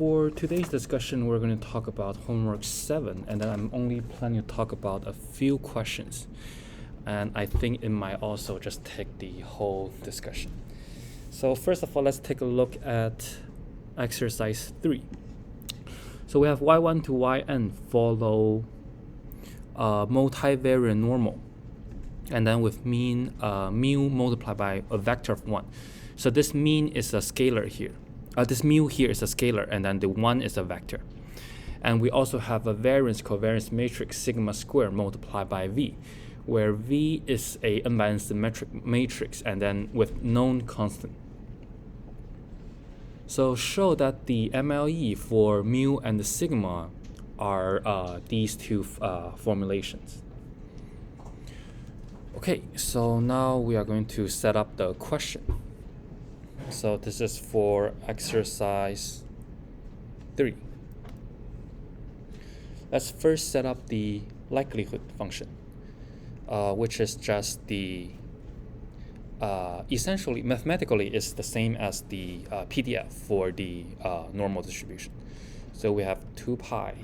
For today's discussion, we're going to talk about homework 7, and then I'm only planning to talk about a few questions. And I think it might also just take the whole discussion. So first of all, let's take a look at exercise 3. So we have y1 to yn follow multivariate normal, and then with mean mu multiplied by a vector of 1. So this mean is a scalar here. This mu here is a scalar, and then the 1 is a vector. And we also have a variance-covariance matrix sigma squared multiplied by V, where V is a n-by-n symmetric matrix, and then with known constant. So show that the MLE for mu and the sigma are these two formulations. Okay, so now we are going to set up the question. So this is for exercise 3. Let's first set up the likelihood function, which is just the essentially mathematically is the same as the PDF for the normal distribution. So we have 2 pi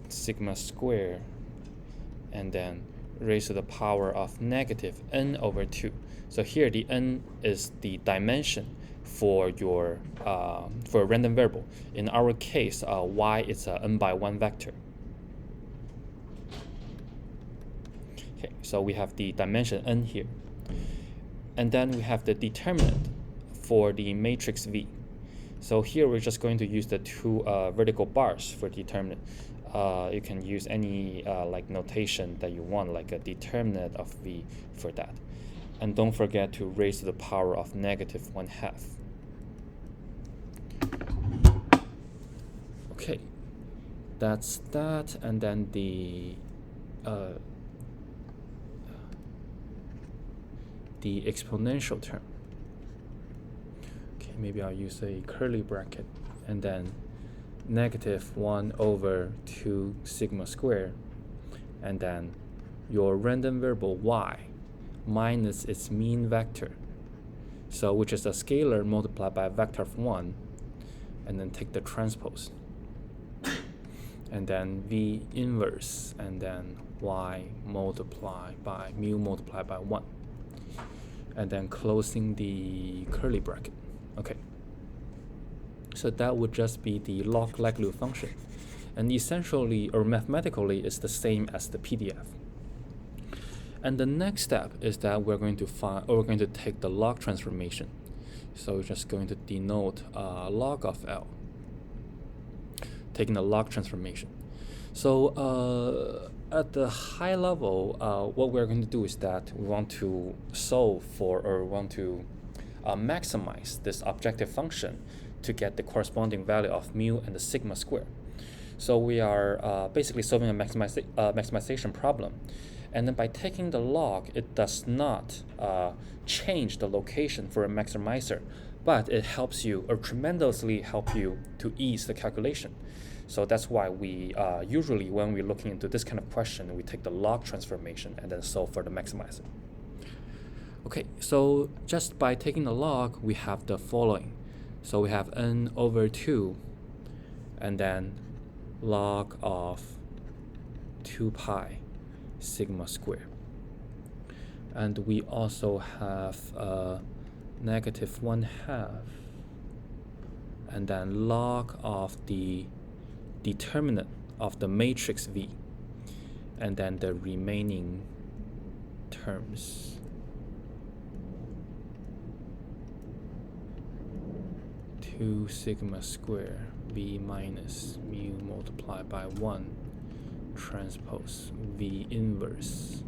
sigma square and then raised to the power of negative n over 2. So here the n is the dimension for your for a random variable. In our case, y is a n/1 vector. Okay, so we have the dimension n here, and then we have the determinant for the matrix V. So here we're just going to use the 2 vertical bars for determinant. You can use any like notation that you want, like a determinant of V for that. And don't forget to raise to the power of negative 1/2. Okay, that's that, and then the exponential term. Okay, maybe I'll use a curly bracket, and then negative 1 over 2 sigma squared, and then your random variable y minus its mean vector, so which is a scalar multiplied by a vector of 1, and then take the transpose, and then V inverse, and then y multiplied by mu multiplied by 1, and then closing the curly bracket. Okay, so that would just be the log likelihood function, and essentially or mathematically it's the same as the PDF. And the next step is that we're going to take the log transformation. So we're just going to denote log of L, taking the log transformation. So at the high level, what we're going to do is that we want to solve for, or want to maximize this objective function to get the corresponding value of mu and the sigma square. So we are basically solving a maximization problem. And then by taking the log, it does not change the location for a maximizer, but it helps you, or tremendously help you, to ease the calculation. So that's why we usually, when we're looking into this kind of question, we take the log transformation and then solve for the maximizer. Okay, so just by taking the log, we have the following. So we have n over 2, and then log of 2 pi sigma square, and we also have negative 1/2, and then log of the determinant of the matrix V, and then the remaining terms. Two sigma square V minus mu multiplied by 1 transpose V inverse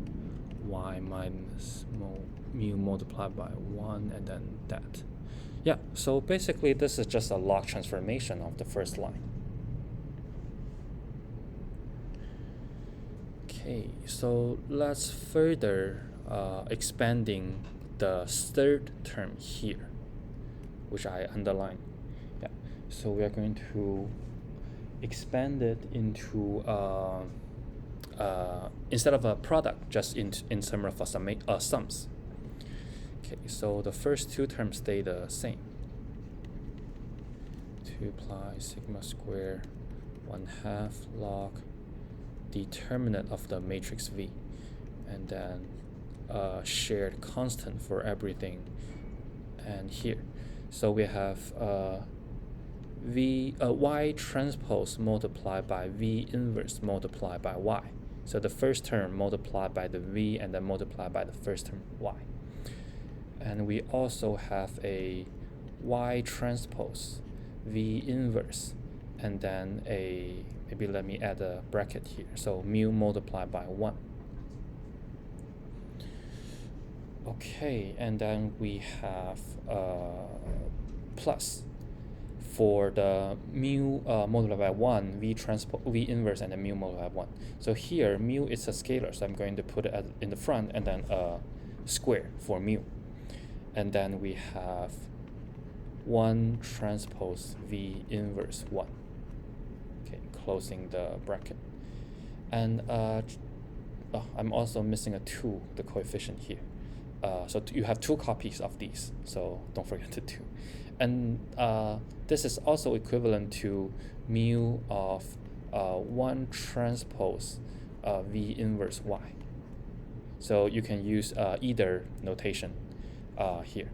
y minus mu multiplied by 1, and then that. Yeah, so basically this is just a log transformation of the first line. Okay, so let's further expanding the third term here, which I underline. Yeah, so we are going to expand it into instead of a product, just in terms of sums. Okay, so the first 2 terms stay the same. 2 pi sigma square 1/2 log determinant of the matrix V, and then shared constant for everything, and here. So we have y transpose multiplied by V inverse multiplied by y. So the first term multiplied by the V and then multiplied by the first term y. And we also have a y transpose V inverse, and then maybe let me add a bracket here. So mu multiplied by 1. Okay, and then we have plus for the mu multiplied by 1, V inverse, and then mu multiplied by 1. So here, mu is a scalar, so I'm going to put it in the front, and then a square for mu. And then we have 1 transpose V inverse 1. Okay, closing the bracket. And I'm also missing a 2, the coefficient here. So you have 2 copies of these, so don't forget the 2. And this is also equivalent to mu of 1 transpose V inverse y. So you can use either notation here.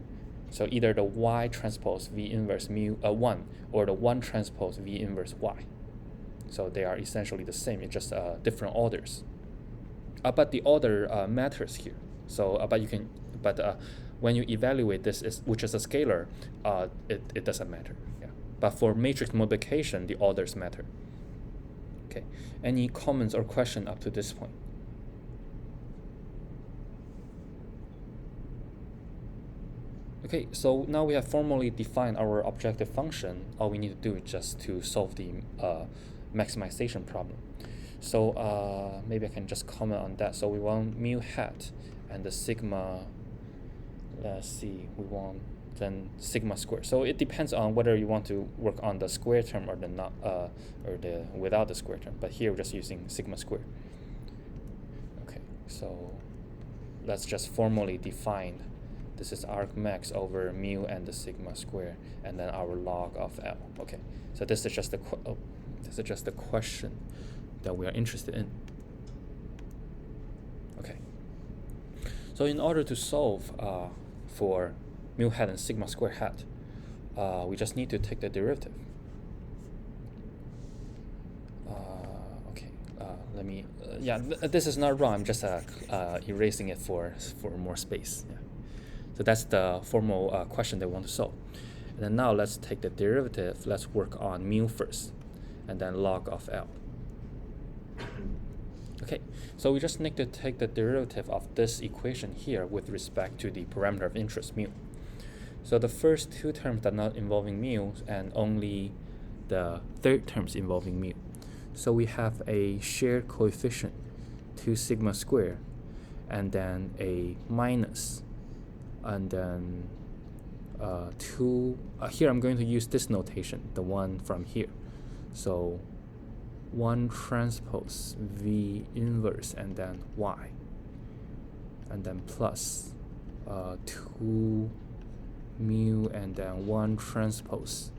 So either the y transpose V inverse mu 1 or the 1 transpose V inverse y. So they are essentially the same, it's just different orders. But the order matters here. So when you evaluate this, which is a scalar, it doesn't matter. Yeah. But for matrix multiplication, the orders matter. Okay. Any comments or question up to this point? Okay, so now we have formally defined our objective function. All we need to do is just to solve the maximization problem. So maybe I can just comment on that. So we want mu hat and the sigma, let's see, we want then sigma square. So it depends on whether you want to work on the square term or the not or the without the square term. But here we're just using sigma square. Okay, so let's just formally define. This is argmax over mu and the sigma square, and then our log of L. Okay, so this is just the question that we are interested in. Okay. So in order to solve for mu hat and sigma square hat, we just need to take the derivative. Okay. Let me. This is not wrong. I'm just erasing it for more space. Yeah. So that's the formal question that we want to solve. And then now let's take the derivative. Let's work on mu first, and then log of L. Okay, so we just need to take the derivative of this equation here with respect to the parameter of interest mu. So the first 2 terms are not involving mu, and only the third terms involving mu. So we have a shared coefficient 2 sigma square, and then a minus, and then 2, here I'm going to use this notation, the one from here. So 1 transpose V inverse and then y, and then plus 2 mu and then 1 transpose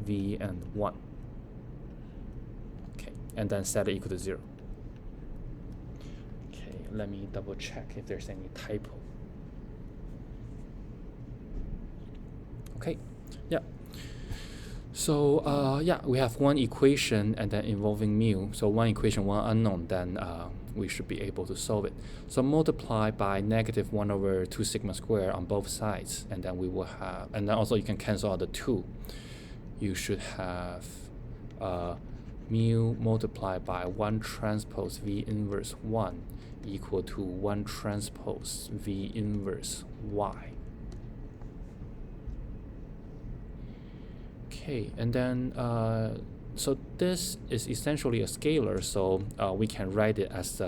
V and 1. Okay, and then set it equal to 0. Okay, let me double check if there's any typo. Okay, yeah. So we have one equation and then involving mu. So one equation, one unknown, then we should be able to solve it. So multiply by negative 1 over 2 sigma square on both sides, and then we will have, and then also you can cancel out the 2. You should have mu multiplied by 1 transpose V inverse 1 equal to 1 transpose V inverse y. Okay, and then so this is essentially a scalar, so we can write it as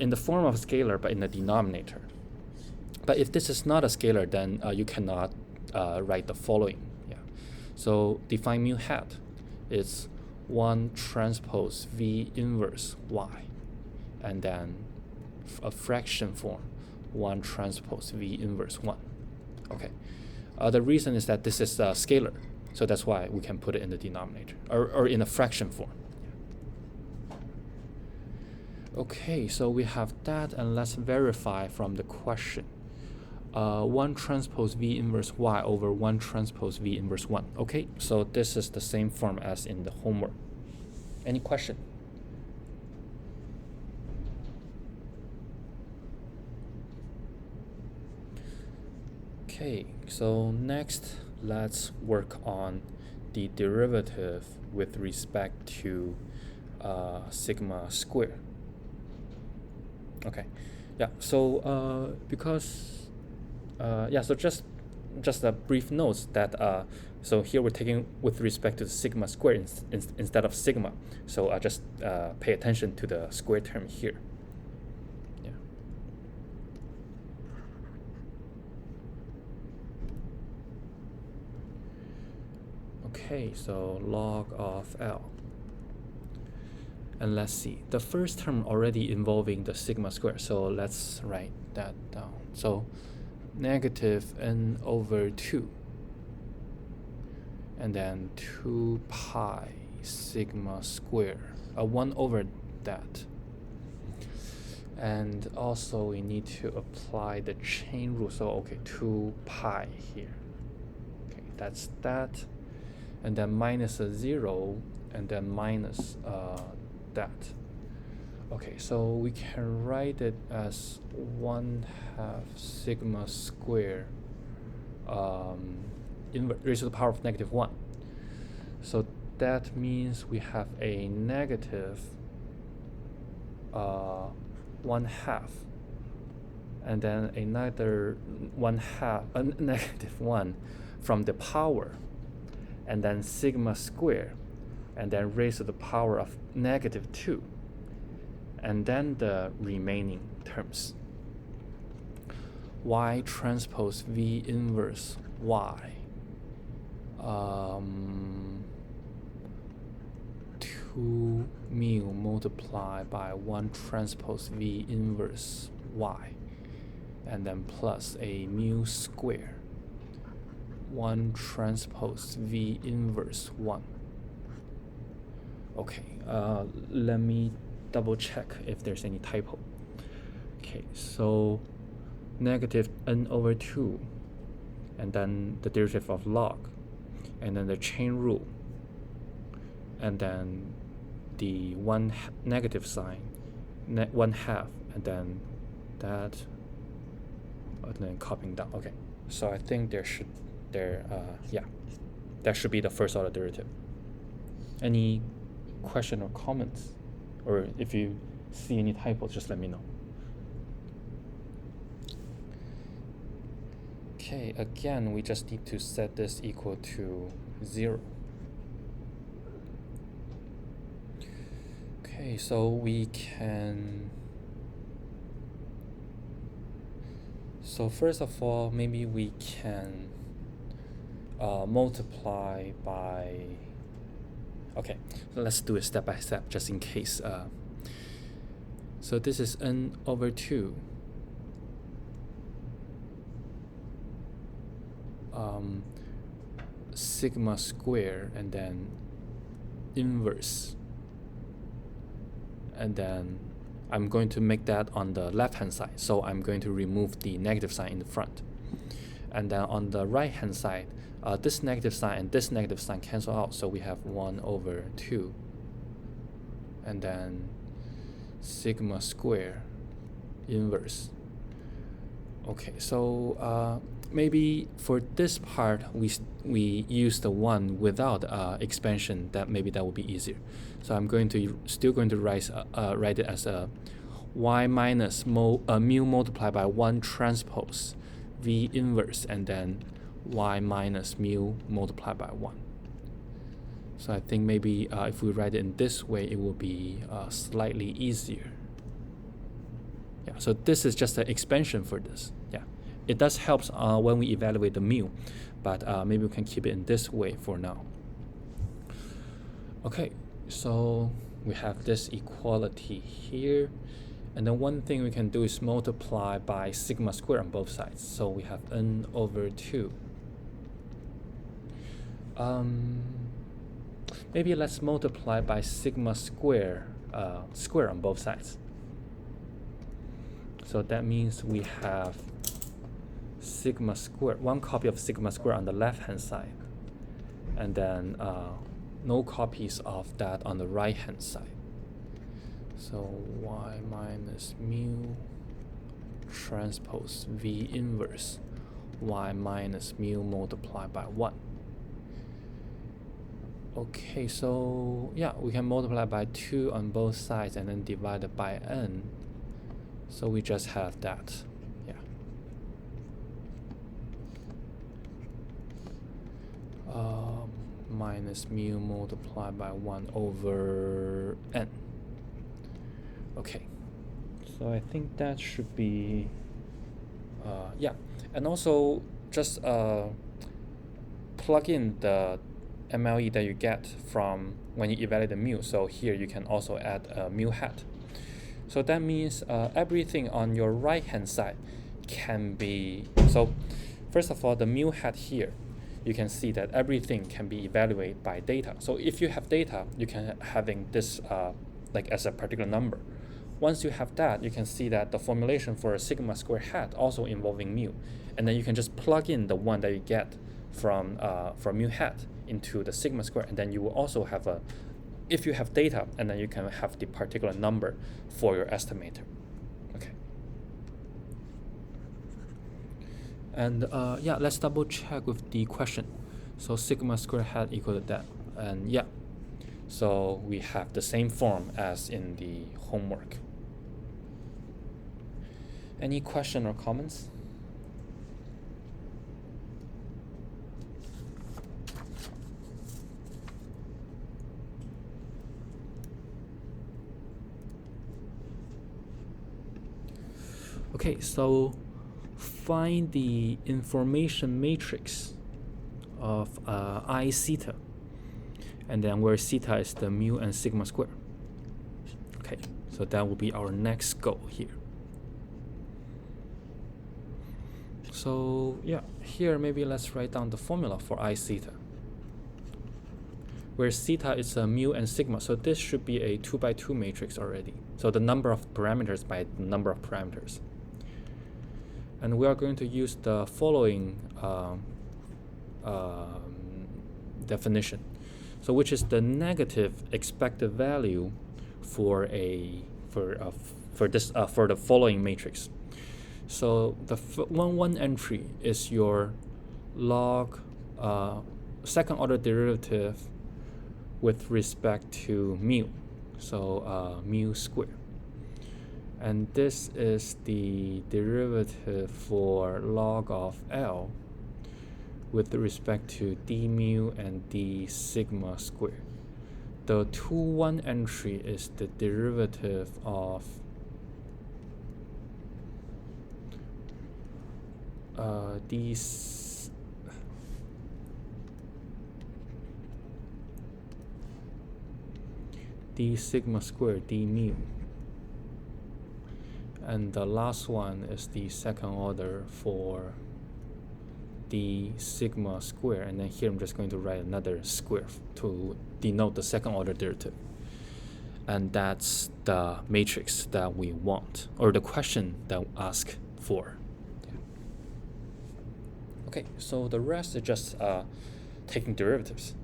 in the form of a scalar, but in the denominator. But if this is not a scalar, then you cannot write the following. Yeah. So define mu hat is 1 transpose V inverse y, and then a fraction form 1 transpose V inverse 1. Okay. The reason is that this is a scalar. So that's why we can put it in the denominator, or in a fraction form. Okay, so we have that, and let's verify from the question. 1 transpose V inverse Y over 1 transpose V inverse 1. Okay, so this is the same form as in the homework. Any question? Okay, so next let's work on the derivative with respect to sigma square. Okay, yeah, so so just a brief note that so here we're taking with respect to the sigma square instead of sigma, so just pay attention to the square term here. Yeah. Okay, so log of L. And let's see, the first term already involving the sigma square, so let's write that down. So negative n over 2, and then 2 pi sigma square, 1 over that. And also we need to apply the chain rule, so okay, 2 pi here. Okay, that's that. And then minus a 0, and then minus that. Okay, so we can write it as 1/2 sigma square raised to the power of -1. So that means we have a negative 1/2, and then another 1/2, -1 from the power, and then sigma square, and then raised to the power of -2, and then the remaining terms. Y transpose V inverse Y. 2 mu multiplied by 1 transpose V inverse Y, and then plus a mu square 1 transpose V inverse 1. Okay, let me double check if there's any typo. Okay, so negative n over 2, and then the derivative of log, and then the chain rule, and then the negative sign, 1/2, and then that, and then copying down. Okay, so I think that should be the first order derivative. Any question or comments, or if you see any typos, just let me know. Okay, again, we just need to set this equal to 0. Okay, so we can, so first of all, maybe we can multiply by, okay, so let's do it step by step just in case. So this is n over 2. Sigma square, and then inverse, and then I'm going to make that on the left hand side, so I'm going to remove the negative sign in the front, and then on the right hand side, this negative sign and this negative sign cancel out, so we have 1 over 2, and then sigma square inverse. Okay, so maybe for this part we use the 1 without expansion. That maybe that will be easier. So I'm still going to write it as a y minus mu multiplied by 1 transpose V inverse, and then y minus mu multiplied by 1. So I think maybe if we write it in this way, it will be slightly easier. Yeah, so this is just an expansion for this. Yeah, it does help when we evaluate the mu, but maybe we can keep it in this way for now. Okay, so we have this equality here, and then one thing we can do is multiply by sigma square on both sides. So we have n over 2. Maybe let's multiply by sigma square on both sides. So that means we have sigma square, one copy of sigma square on the left hand side, and then no copies of that on the right hand side. So y minus mu transpose v inverse y minus mu multiplied by 1. Okay, so yeah, we can multiply by 2 on both sides and then divide it by n. So we just have that, yeah. Minus mu multiplied by 1 over n. Okay, so I think that should be, yeah. And also just plug in the MLE that you get from when you evaluate the mu. So here you can also add a mu hat. So that means everything on your right hand side can be, so first of all, the mu hat here, you can see that everything can be evaluated by data. So if you have data, you can having this like as a particular number. Once you have that, you can see that the formulation for a sigma square hat also involving mu. And then you can just plug in the one that you get from mu hat into the sigma square, and then you will also have a, if you have data, and then you can have the particular number for your estimator. Okay. And yeah, let's double check with the question. So sigma square hat equal to that, and yeah, so we have the same form as in the homework. Any question or comments? Okay, so find the information matrix of I theta, and then where theta is the mu and sigma square. Okay, so that will be our next goal here. So yeah, here maybe let's write down the formula for I theta, where theta is a mu and sigma. So this should be a 2 by 2 matrix already. So the number of parameters by the number of parameters. And we are going to use the following definition. So which is the negative expected value for the following matrix. So the 1 entry is your log second order derivative with respect to mu, so mu squared. And this is the derivative for log of L with respect to d mu and d sigma squared. The 2-1 entry is the derivative of d sigma squared d mu. And the last one is the second order for the sigma square, and then here I'm just going to write another square to denote the second order derivative. And that's the matrix that we want, or the question that we ask for. Yeah. Okay, so the rest is just taking derivatives.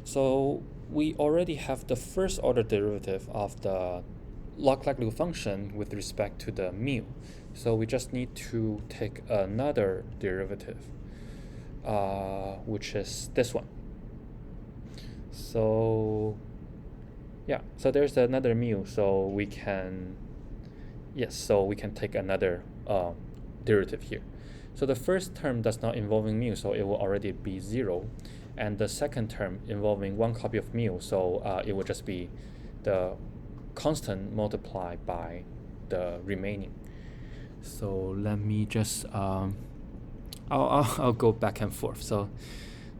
So we already have the first order derivative of the log likelihood function with respect to the mu. So we just need to take another derivative, which is this one. So yeah, so there's another mu, so we can, yes, so we can take another derivative here. So the first term does not involving mu, so it will already be 0. And the second term involving one copy of mu, so it will just be the constant multiplied by the remaining. So let me just I'll go back and forth. So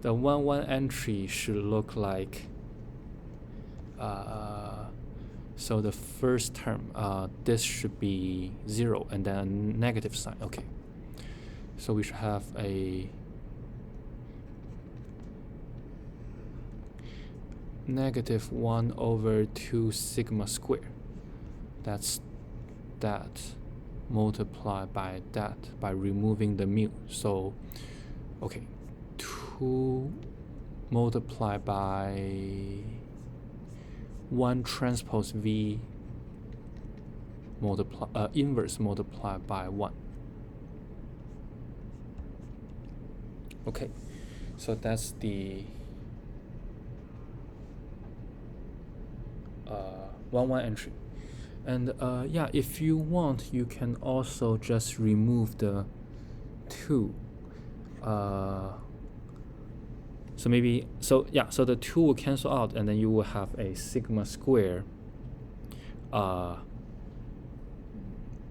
the 1-1 entry should look like so the first term, this should be 0 and then a negative sign. Okay, so we should have a negative 1 over 2 sigma square. That's that multiplied by that by removing the mu. So, okay, 2 multiplied by 1 transpose V inverse multiplied by 1. Okay, so that's the 1-1 entry. And yeah, if you want, you can also just remove the 2. So maybe, so yeah, so the 2 will cancel out, and then you will have a sigma square.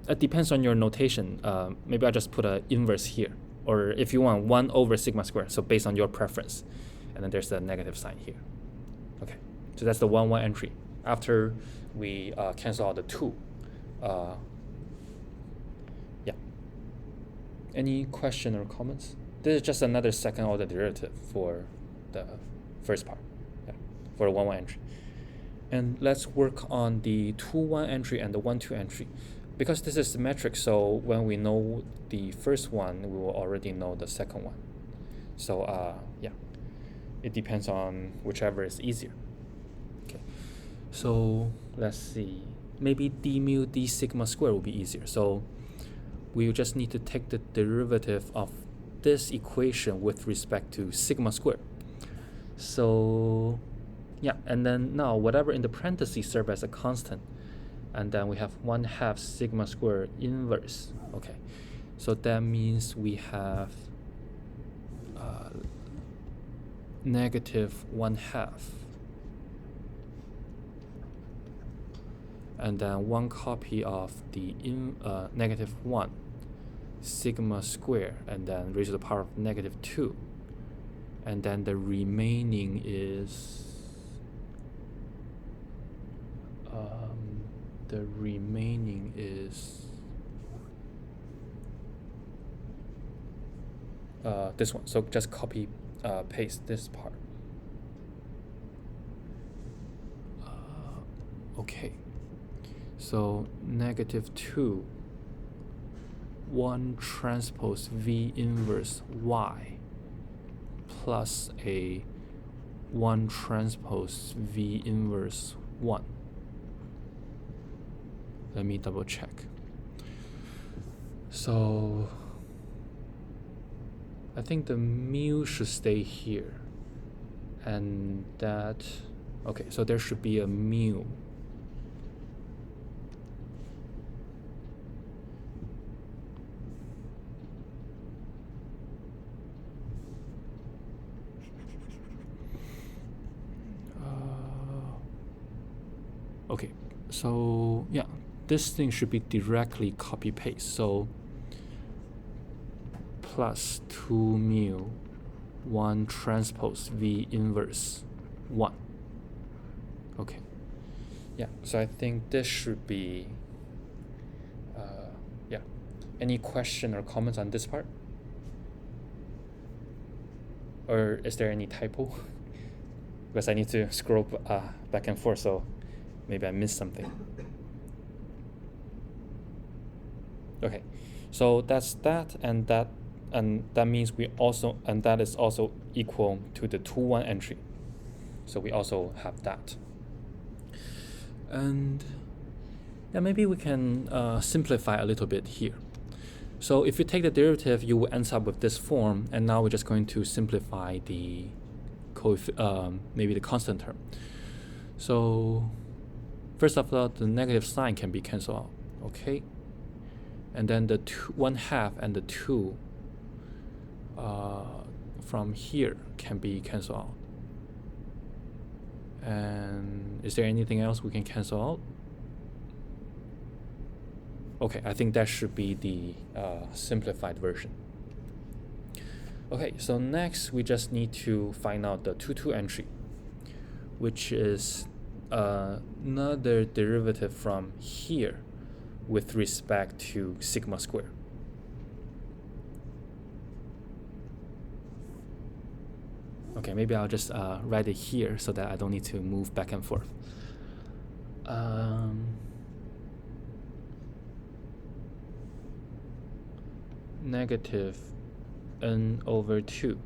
It depends on your notation. Maybe I'll just put an inverse here. Or if you want 1 over sigma square, so based on your preference. And then there's the negative sign here. Okay, so that's the 1-1 entry. After we cancel out the 2. Yeah. Any question or comments? This is just another second order derivative for the first part, yeah, for the 1-1 entry. And let's work on the 2-1 entry and the 1-2 entry. Because this is symmetric, so when we know the first one, we will already know the second one. So yeah, it depends on whichever is easier. Okay, so let's see. Maybe d mu d sigma square will be easier. So we just need to take the derivative of this equation with respect to sigma square. So yeah, and then now whatever in the parentheses serve as a constant, and then we have 1/2 sigma square inverse. Okay, so that means we have negative 1/2, and then 1 copy of the negative 1 sigma square, and then raised to the power of negative 2, and then the remaining is this one. So just copy paste this part. Okay, so negative 2 1 transpose V inverse Y plus a 1 transpose V inverse 1. Let me double check. So I think the mu should stay here, and that, okay, so there should be a mu. Okay, so yeah, this thing should be directly copy paste. So plus 2 mu 1 transpose V inverse 1. Okay, yeah, so I think this should be yeah. Any question or comments on this part? Or is there any typo? Because I need to scroll back and forth, so maybe I missed something. Okay, so that's that, and that means we also, and that is also equal to the 2-1 entry. So we also have that. And yeah, maybe we can simplify a little bit here. So if you take the derivative, you will end up with this form, and now we're just going to simplify the maybe the constant term. So first of all, the negative sign can be cancelled out, okay? And then the 1/2 and the 2 from here can be cancelled out. And is there anything else we can cancel out? Okay, I think that should be the simplified version. Okay, so next we just need to find out the 2-2 entry, which is another derivative from here with respect to sigma square. Okay, maybe I'll just write it here so that I don't need to move back and forth. Negative n over 2,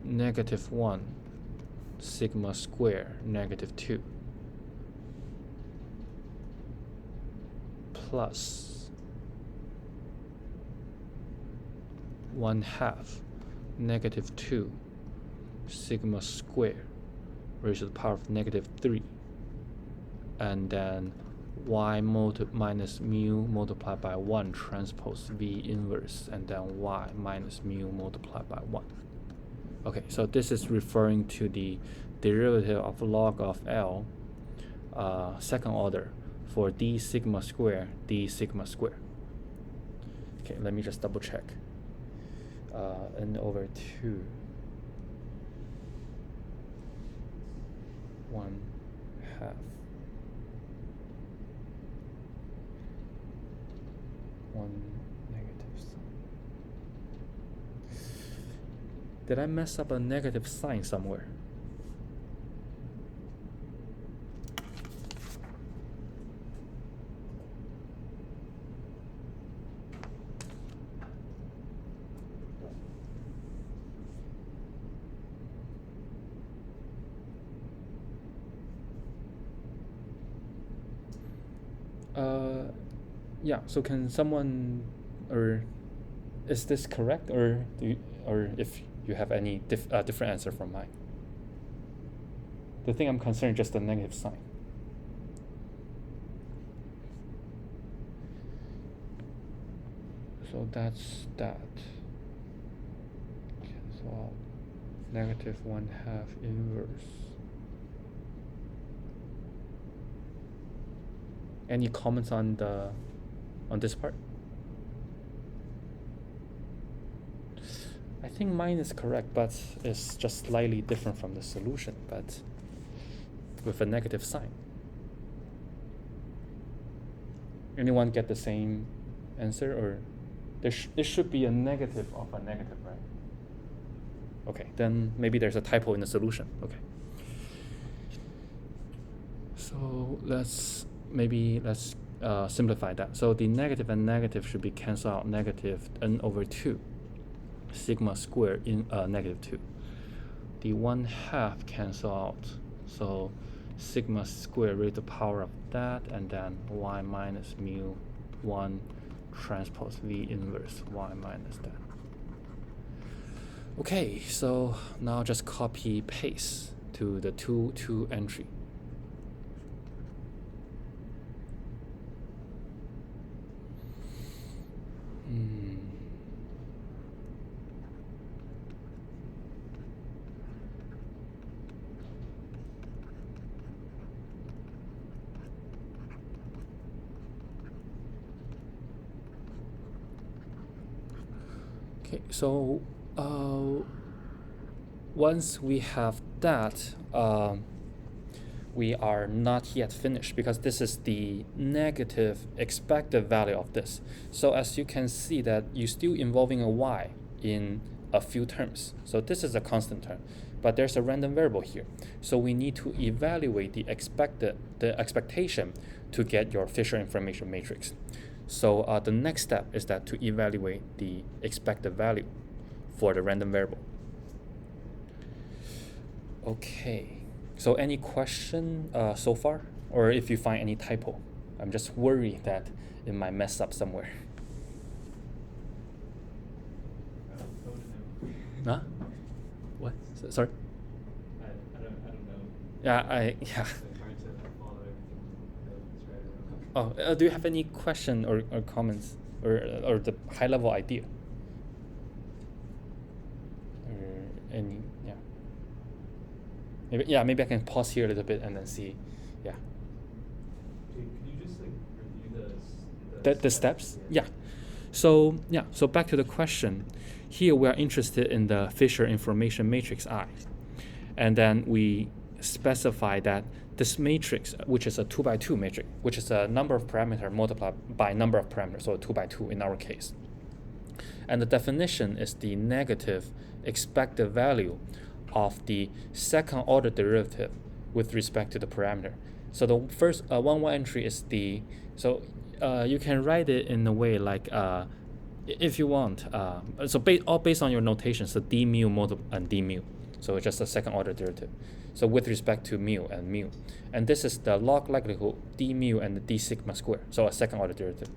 negative 1 sigma square negative 2 plus 1/2 negative 2 sigma square raised to the power of negative 3, and then y minus mu multiplied by 1 transpose v inverse, and then y minus mu multiplied by 1. Okay, so this is referring to the derivative of log of L, second order, for d sigma square d sigma square. Okay, let me just double check. N over 2 1/2 1 negative sign. Did I mess up a negative sign somewhere? Yeah, so can someone, or is this correct, or if you have any different answer from mine? The thing I'm concerned is just the negative sign. So that's that. Cancel out negative 1/2 inverse. Any comments on this part? I think mine is correct, but it's just slightly different from the solution, but with a negative sign. Anyone get the same answer, or there should be a negative of a negative, right? Okay, then maybe there's a typo in the solution. Okay. So let's simplify that. So the negative and negative should be cancelled out. Negative n over 2 sigma square in negative 2. The 1/2 cancel out. So sigma square raised to the power of that, and then y minus mu 1 transpose v inverse y minus that. Okay, so now just copy paste to the 2 entry. Okay, so once we have that, we are not yet finished, because this is the negative expected value of this. So as you can see that you're still involving a y in a few terms. So this is a constant term, but there's a random variable here. So we need to evaluate the expectation to get your Fisher information matrix. So the next step is that to evaluate the expected value for the random variable. Okay. So any question so far? Or if you find any typo? I'm just worried that it might mess up somewhere. Huh? What? Sorry? I don't know. Yeah, It's hard to follow everything. Oh, do you have any question or comments or the high level idea? Or any, yeah. Maybe I can pause here a little bit and then see, yeah. Could you just review The steps? Yeah. So back to the question. Here we are interested in the Fisher information matrix I. And then we specify that this matrix, which is a 2x2 matrix, which is a number of parameters multiplied by number of parameters, so 2x2 in our case. And the definition is the negative expected value of the second order derivative with respect to the parameter. So the first 1 entry is the, so you can write it in a way like, if you want, so all based on your notation, so d mu and d mu. So it's just a second order derivative. So with respect to mu. And this is the log likelihood d mu and the d sigma square, so a second order derivative.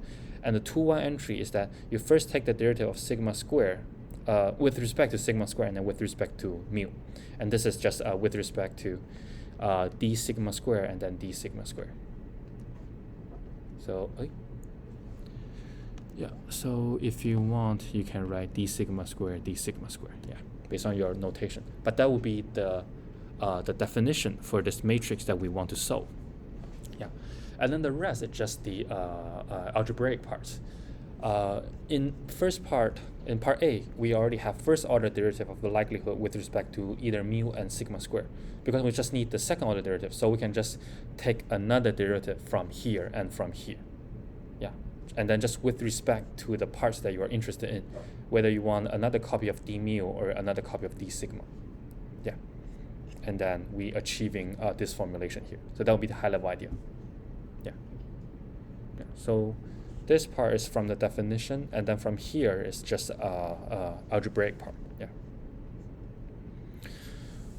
And the 2-1 entry is that you first take the derivative of sigma square with respect to sigma square and then with respect to mu. And this is just with respect to d sigma square and then d sigma square. So, yeah, so if you want, you can write d sigma square, yeah, based on your notation. But that would be the definition for this matrix that we want to solve. Yeah, and then the rest is just the algebraic parts. In part A, we already have first order derivative of the likelihood with respect to either mu and sigma square, because we just need the second order derivative, so we can just take another derivative from here and from here. Yeah, and then just with respect to the parts that you are interested in, whether you want another copy of d mu or another copy of d sigma. Yeah, and then we achieving this formulation here. So that would be the high level idea. Yeah. So this part is from the definition, and then from here is just algebraic part. Yeah.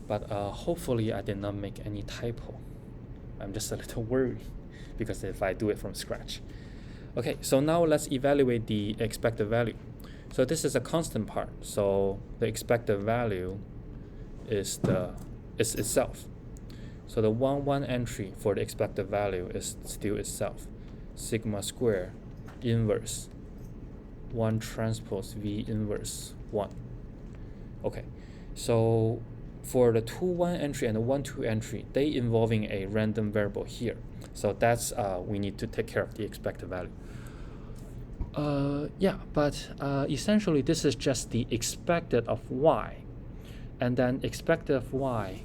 But hopefully I did not make any typo. I'm just a little worried because if I do it from scratch. Okay, so now let's evaluate the expected value. So this is a constant part. So the expected value is itself. So the 1 entry for the expected value is still itself. Sigma square inverse 1 transpose V inverse 1. Okay, so for the 2-1 entry and the 1-2 entry, they involving a random variable here. So that's we need to take care of the expected value. Yeah, but essentially this is just the expected of y, and then expected of y.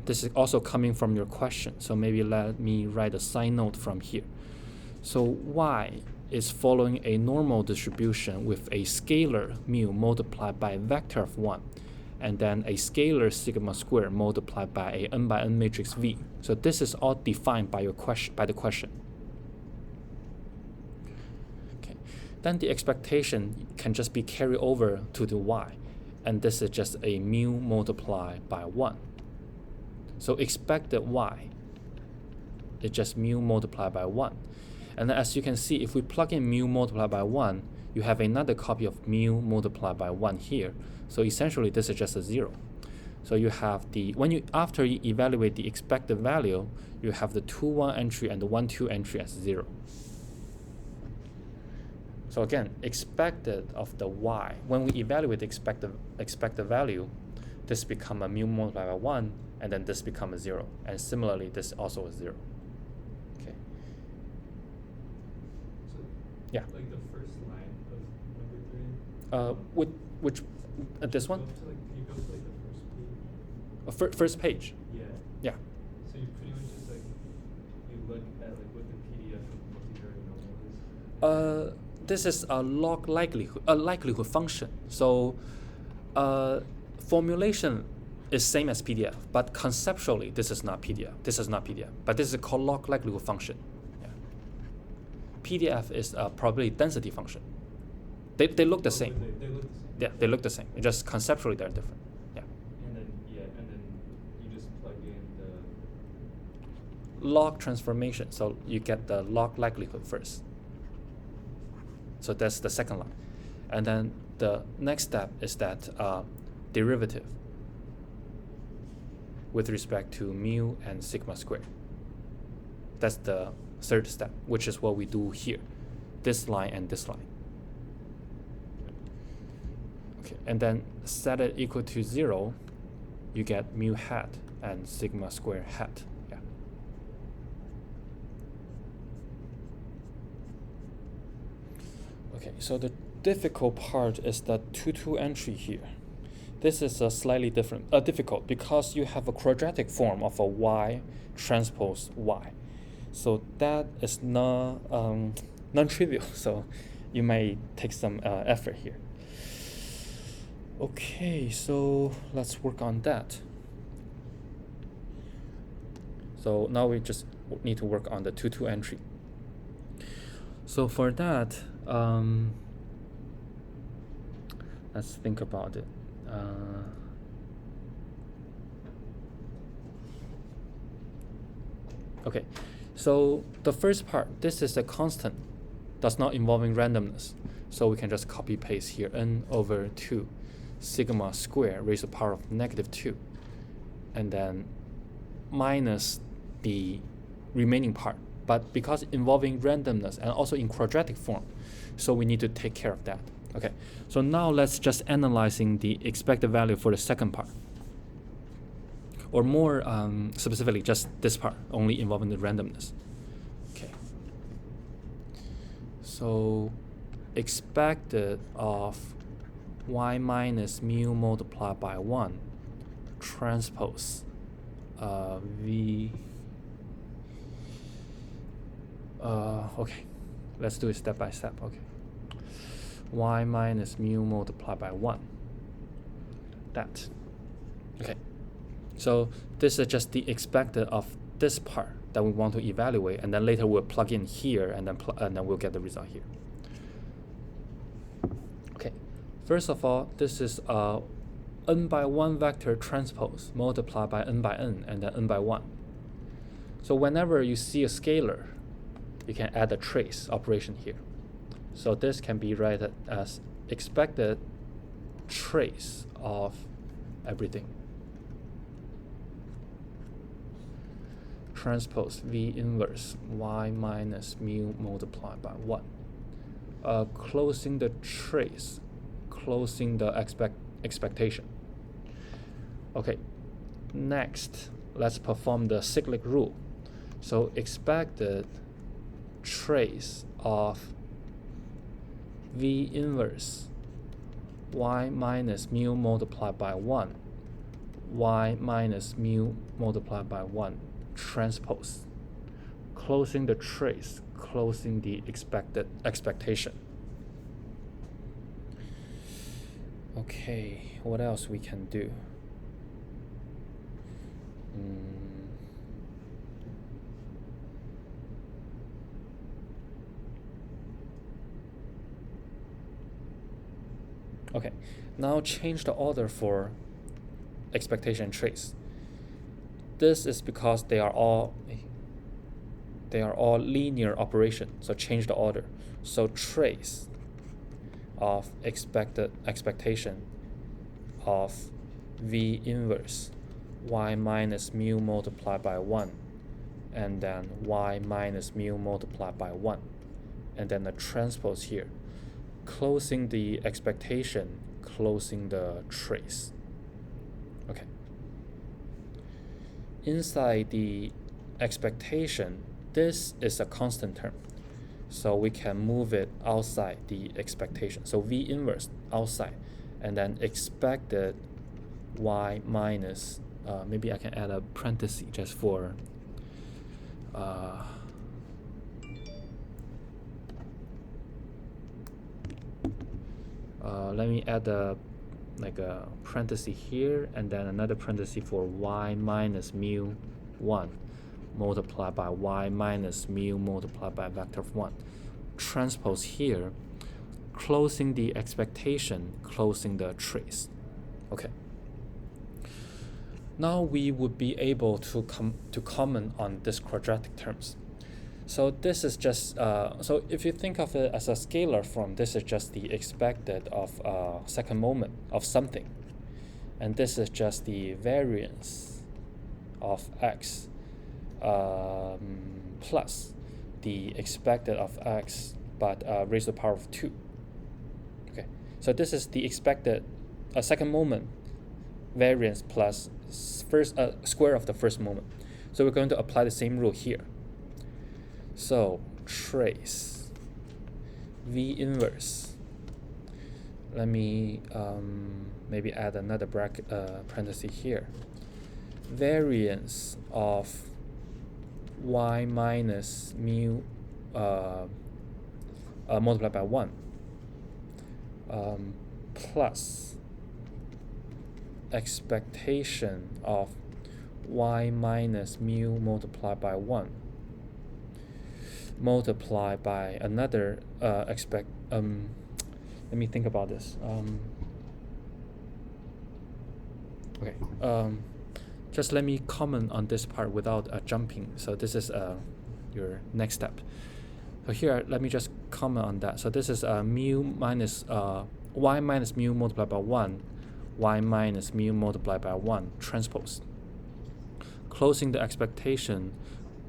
This is also coming from your question, so maybe let me write a side note from here. So y is following a normal distribution with a scalar mu multiplied by a vector of 1, and then a scalar sigma square multiplied by a n by n matrix V. So this is all defined by your question, by the question. Okay, then the expectation can just be carried over to the y, and this is just a mu multiplied by 1. So expected y is just mu multiplied by 1. And as you can see, if we plug in mu multiplied by 1, you have another copy of mu multiplied by 1 here. So essentially, this is just a 0. So you have the, after you evaluate the expected value, you have the 2-1 entry and the 1-2 entry as 0. So again, expected of the y, when we evaluate the expected value, this become a mu multiplied by 1, and then this become a 0. And similarly, this also is 0. Okay. So, yeah. Like the first line of number 3? With which, this one? Can you go to like the first page? First page. Yeah. Yeah. So you pretty much just like, you look at like what the PDF of multivariate normal is? This is a log likelihood function. So formulation is same as PDF, but conceptually this is not PDF. This is not PDF, but this is called log likelihood function. Yeah. PDF is a probability density function. They look the same. They look the same. Yeah, they look the same. It's just conceptually they're different. Yeah. And then you just plug in the Log transformation. So you get the log likelihood first. So that's the second line. And then the next step is that derivative with respect to mu and sigma square. That's the third step, which is what we do here. This line and this line. Okay, and then set it equal to 0, you get mu hat and sigma square hat. Yeah. Okay, so the difficult part is the 2-2 entry here. This is a slightly difficult because you have a quadratic form of a y transpose y. So that is non-trivial, so you may take some effort here. Okay, so let's work on that. So now we just need to work on the 2-2 entry. So for that, let's think about it. Okay, so the first part, this is a constant, does not involving randomness. So we can just copy paste here, n over 2 sigma square raised to the power of -2, and then minus the remaining part. But because involving randomness and also in quadratic form, so we need to take care of that. Okay, so now let's just analyzing the expected value for the second part. Or more specifically, just this part, only involving the randomness. Okay. So expected of y minus mu multiplied by 1 transpose v. Okay, let's do it step by step. Okay, y minus mu multiplied by 1. That. Okay. So this is just the expected of this part that we want to evaluate, and then later we'll plug in here, and then we'll get the result here. Okay, first of all, this is n by 1 vector transpose multiplied by n by n, and then n by 1. So whenever you see a scalar, you can add a trace operation here. So this can be written as expected trace of everything. Transpose V inverse y minus mu multiplied by 1. Closing the trace, closing the expectation. Okay, next, let's perform the cyclic rule. So expected trace of V inverse y minus mu multiplied by 1, y minus mu multiplied by 1 transpose, closing the trace, closing the expectation. Okay, what else we can do? Okay, now change the order for expectation and trace. This is because they are all linear operations, so change the order. So trace of expectation of V inverse y minus mu multiplied by 1, and then y minus mu multiplied by 1, and then the transpose here, closing the expectation, closing the trace. Okay. Inside the expectation, this is a constant term, so we can move it outside the expectation. So V inverse outside, and then expected y minus, maybe I can add a parenthesis just for let me add a parenthesis here, and then another parenthesis for y minus mu 1 multiplied by y minus mu multiplied by vector of 1. Transpose here, closing the expectation, closing the trace. Okay. Now we would be able to comment on this quadratic terms. So this is just, so if you think of it as a scalar form, this is just the expected of second moment of something. And this is just the variance of x plus the expected of x, but raised to the power of 2. Okay, so this is the expected second moment variance plus first square of the first moment. So we're going to apply the same rule here. So trace V inverse. Let me maybe add another bracket parenthesis here. Variance of y minus mu multiplied by 1 plus expectation of y minus mu multiplied by 1 multiplied by another let me think about this. Okay, just let me comment on this part without jumping. So this is your next step. So here, let me just comment on that. So this is mu minus y minus mu multiplied by 1, y minus mu multiplied by 1 transpose. Closing the expectation,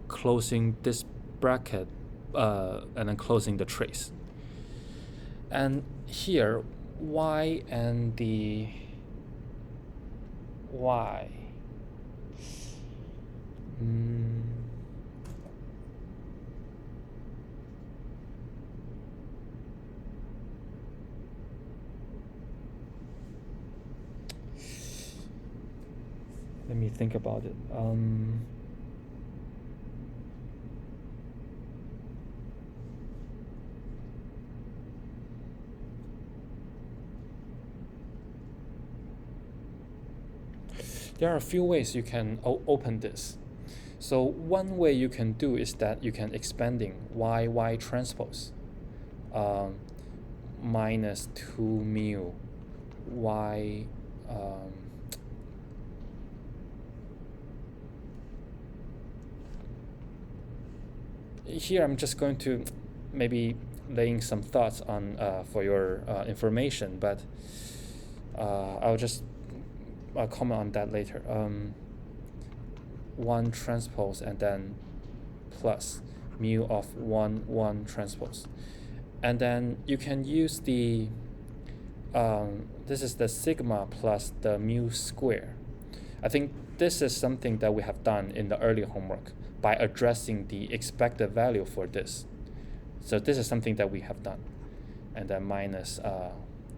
closing this bracket, and then closing the trace. And here, y and the y. Let me think about it. There are a few ways you can open this. So one way you can do is that you can expanding y transpose minus 2 mu y here I'm just going to maybe laying some thoughts on for your information, but I'll just comment on that later. 1 transpose and then plus mu of 1 transpose, and then you can use the this is the sigma plus the mu square. I think this is something that we have done in the early homework by addressing the expected value for this. So this is something that we have done, and then minus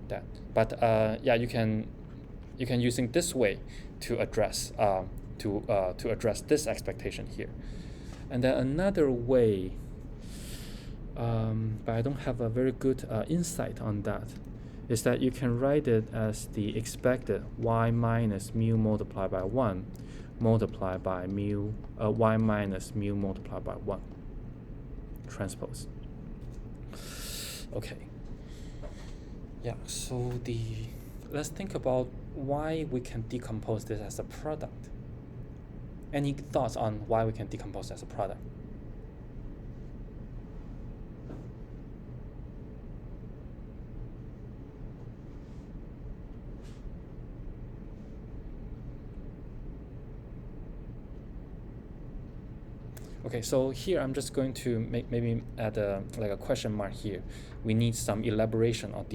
that. But yeah, you can using this way to address to address this expectation here. And then another way, but I don't have a very good insight on that, is that you can write it as the expected y minus mu multiplied by 1 multiplied by mu y minus mu multiplied by 1 transpose. Okay. Yeah, so let's think about why we can decompose this as a product. Any thoughts on why we can decompose as a product? Okay, so here I'm just going to maybe add like a question mark here. We need some elaboration on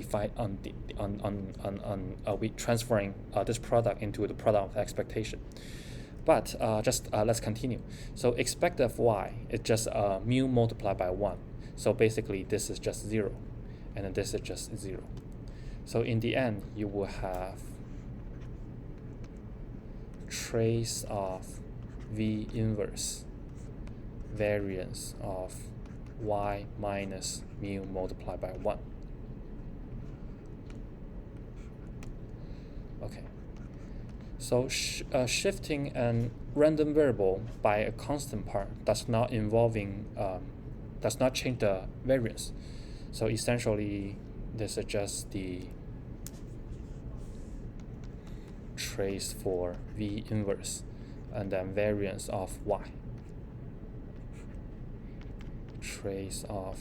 we transferring this product into the product of expectation. But just let's continue. So expect of y is just mu multiplied by 1. So basically this is just 0, and then this is just 0. So in the end, you will have trace of v inverse variance of y minus mu multiplied by 1. Okay. So shifting a random variable by a constant part does not change the variance. So essentially, this is just the trace for v inverse and then variance of y. Trace of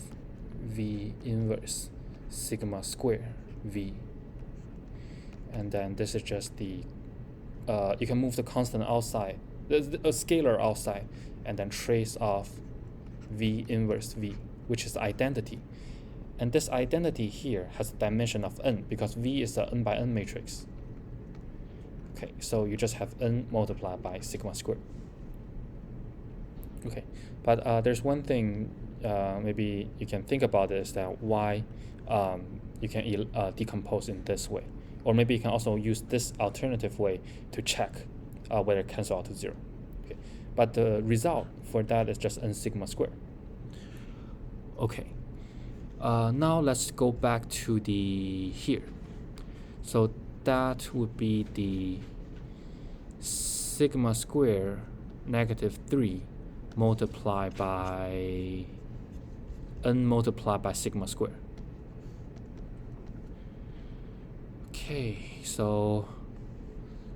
v inverse sigma square v, and then this is just the you can move the constant outside, a scalar outside, and then trace of v inverse v, which is identity. And this identity here has a dimension of n because v is a n by n matrix. Okay, so you just have n multiplied by sigma squared. Okay, but there's one thing maybe you can think about is that why you can decompose in this way. Or maybe you can also use this alternative way to check whether it cancels out to 0. Okay. But the result for that is just n sigma squared. Okay. Now let's go back to the here. So that would be the sigma square negative 3 multiplied by n multiplied by sigma square. Okay, so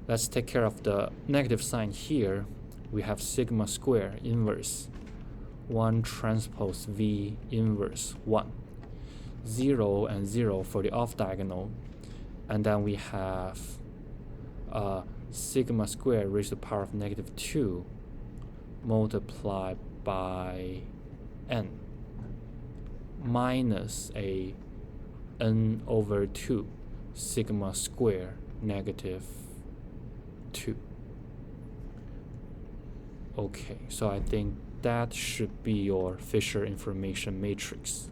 let's take care of the negative sign here. We have sigma square inverse 1 transpose V inverse 1. 0 and 0 for the off diagonal. And then we have sigma square raised to the power of negative 2 multiplied by n minus a n over 2 sigma square negative 2. Okay, so I think that should be your Fisher information matrix.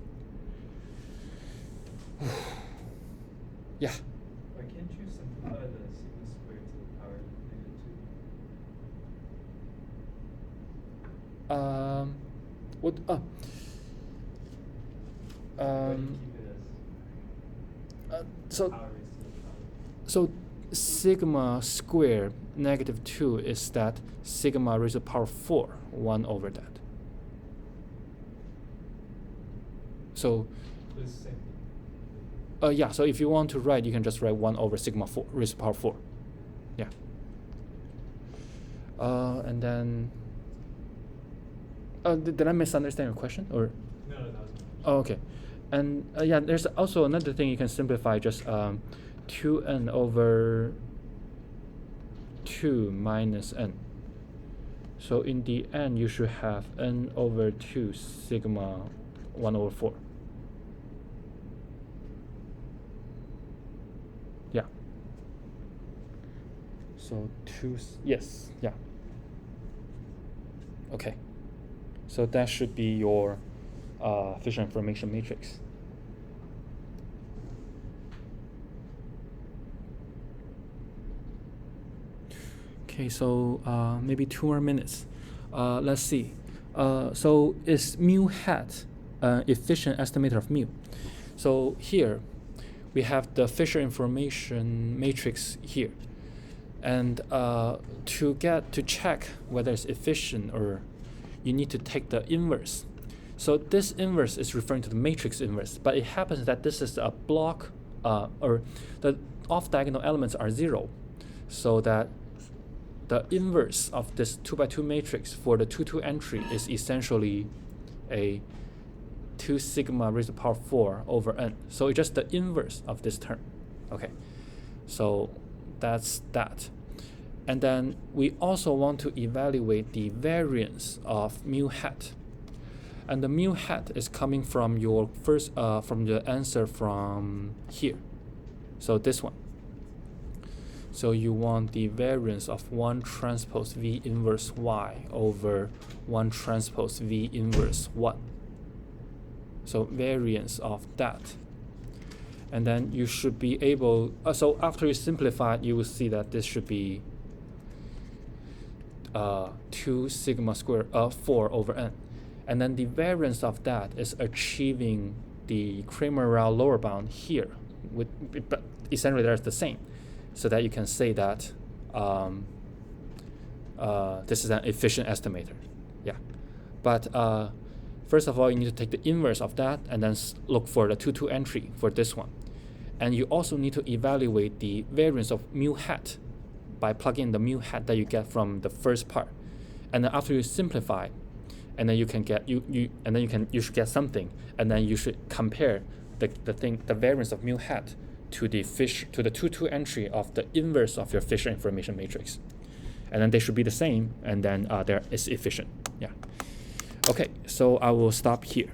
Yeah. Why can't you simplify the sigma squared to the power of negative 2? What? Why do you keep it as So power raised to the power? so sigma square negative 2 is that sigma raised to the power 4, 1 over that. So It's the same. yeah, so if you want to write, you can just write 1 over sigma 4 raised to the power 4. Yeah. And then did I misunderstand your question, or? No, that was Oh, okay. And yeah, there's also another thing you can simplify, just 2n over 2 minus n. So in the end, you should have n over 2 sigma 1 over 4. Yeah. So yes, yeah. Okay. So that should be your Fisher information matrix. Okay, so maybe 2 more minutes. Let's see. So is mu hat efficient estimator of mu? So here we have the Fisher information matrix here, and to check whether it's efficient, or you need to take the inverse. So this inverse is referring to the matrix inverse, but it happens that this is a block, or the off diagonal elements are 0, so that the inverse of this 2 by 2 matrix for the 2-2 entry is essentially a 2 sigma raised to the power 4 over n. So it's just the inverse of this term. Okay, so that's that. And then we also want to evaluate the variance of mu hat. And the mu hat is coming from your first, from the answer from here. So this one. So you want the variance of 1 transpose V inverse Y over 1 transpose V inverse 1. So variance of that. And then you should be able, so after you simplify it, you will see that this should be 2 sigma square 4 over n. And then the variance of that is achieving the Cramer-Rao lower bound here, but essentially they're the same, so that you can say that this is an efficient estimator. Yeah, but first of all, you need to take the inverse of that and then look for the 2-2 entry for this one. And you also need to evaluate the variance of mu hat by plugging in the mu hat that you get from the first part. And then after you simplify, and then you can get you should get something, and then you should compare the variance of mu hat to the 2-2 entry of the inverse of your Fisher information matrix, and then they should be the same, and then it's efficient. Yeah. Okay, so I will stop here.